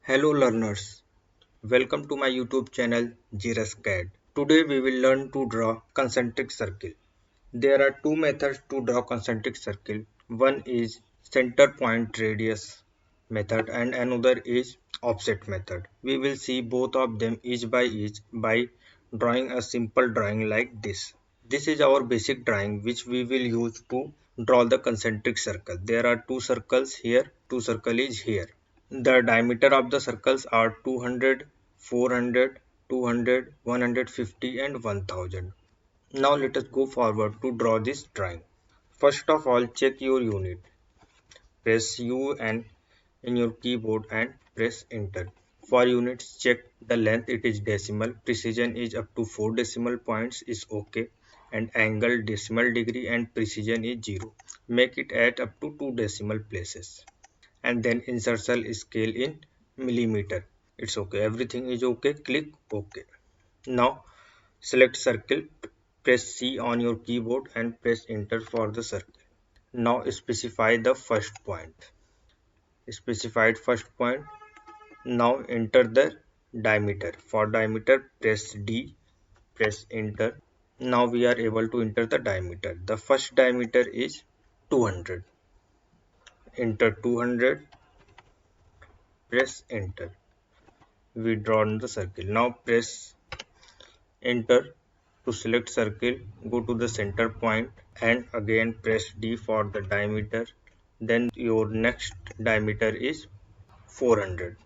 Hello learners, welcome to my YouTube channel XERUS CAD. Today we will learn to draw concentric circle. There are two methods to draw concentric circle. One is center point radius method and another is offset method. We will see both of them each by drawing a simple drawing like this. This is our basic drawing which we will use to draw the concentric circle. There are two circles here, two circle is here. The diameter of the circles are 200, 400, 200, 150 and 1000. Now let us go forward to draw this drawing. First of all, check your unit. Press U and in your keyboard and press enter. For units, check the length, it is decimal, precision is up to 4 decimal points is okay, and angle decimal degree and precision is 0. Make it add up to 2 decimal places. And then insertion scale in millimeter. It's okay, everything is okay, click OK. Now select circle, press C on your keyboard and press enter for the circle. Now specify the first point. Specified first point. Now enter the diameter. For diameter press D, press enter. Now we are able to enter the diameter. The first diameter is 200. Enter 200. Press enter. We drawn the circle. Now press enter to select circle, go to the center point and again press D for the diameter. Then your next diameter is 400.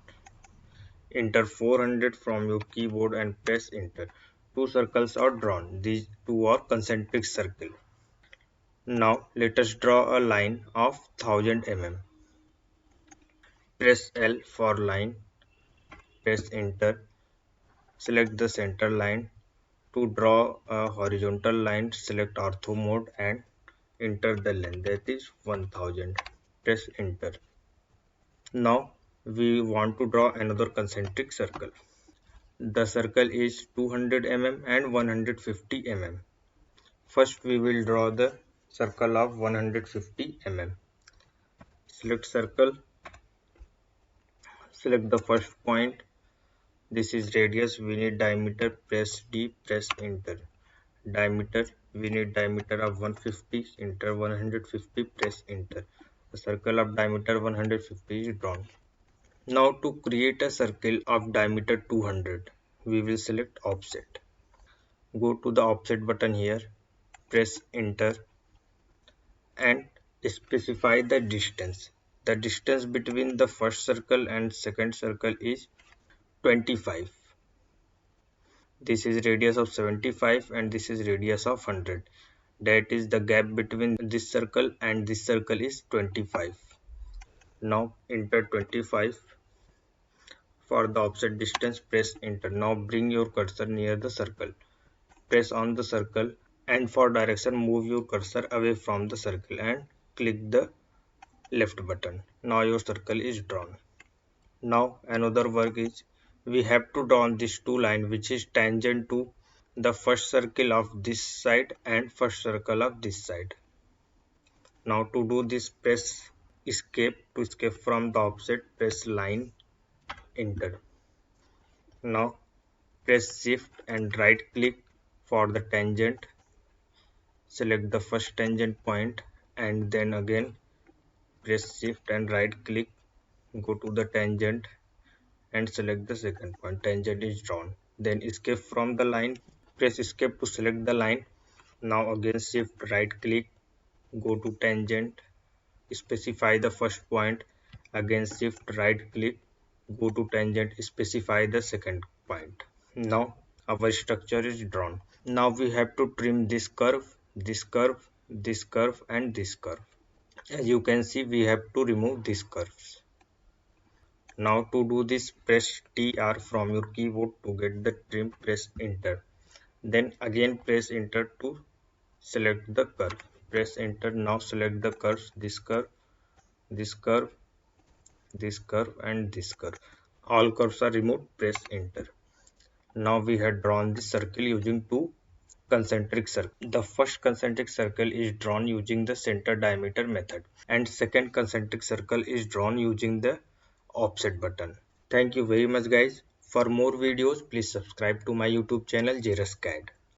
Enter 400 from your keyboard and press enter. Two circles are drawn. These two are concentric circle. Now let us draw a line of 1000 mm. Press L for line. Press enter. Select the center line. To draw a horizontal line, select ortho mode and enter the length, that is 1000. Press enter. Now we want to draw another concentric circle. The circle is 200 mm and 150 mm. First we will draw the circle of 150 mm. Select circle. Select the first point. This is radius, we need diameter, press D, press enter. Diameter, we need diameter of 150, enter 150, press enter. The circle of diameter 150 is drawn. Now to create a circle of diameter 200, we will select offset. Go to the offset button here, press enter and specify the distance. The distance between the first circle and second circle is 25. This is radius of 75 and this is radius of 100. That is the gap between this circle and this circle is 25. Now enter 25. For the offset distance, press enter. Now bring your cursor near the circle. Press on the circle and for direction move your cursor away from the circle and click the left button. Now your circle is drawn. Now another work is we have to draw these two lines which is tangent to the first circle of this side and first circle of this side. Now to do this, press escape to escape from the offset, press line, enter. Now press shift and right click for the tangent. Select the first tangent point and then again press shift and right click, go to the tangent and select the second point. Tangent is drawn. Then escape from the line, press escape to select the line. Now again shift right click, go to tangent, specify the first point, again shift right click, go to tangent, specify the second point. Now our structure is drawn. Now we have to trim this curve, this curve, this curve and this curve. As you can see, we have to remove these curves. Now to do this, press TR from your keyboard to get the trim, press enter. Then again press enter to select the curve. Press enter. Now select the curves, this curve, this curve, this curve and this curve. All curves are removed, press enter. Now we have drawn this circle using two concentric circles. The first concentric circle is drawn using the center diameter method and second concentric circle is drawn using the offset button. Thank you very much guys. For more videos, please subscribe to my YouTube channel XERUS CAD.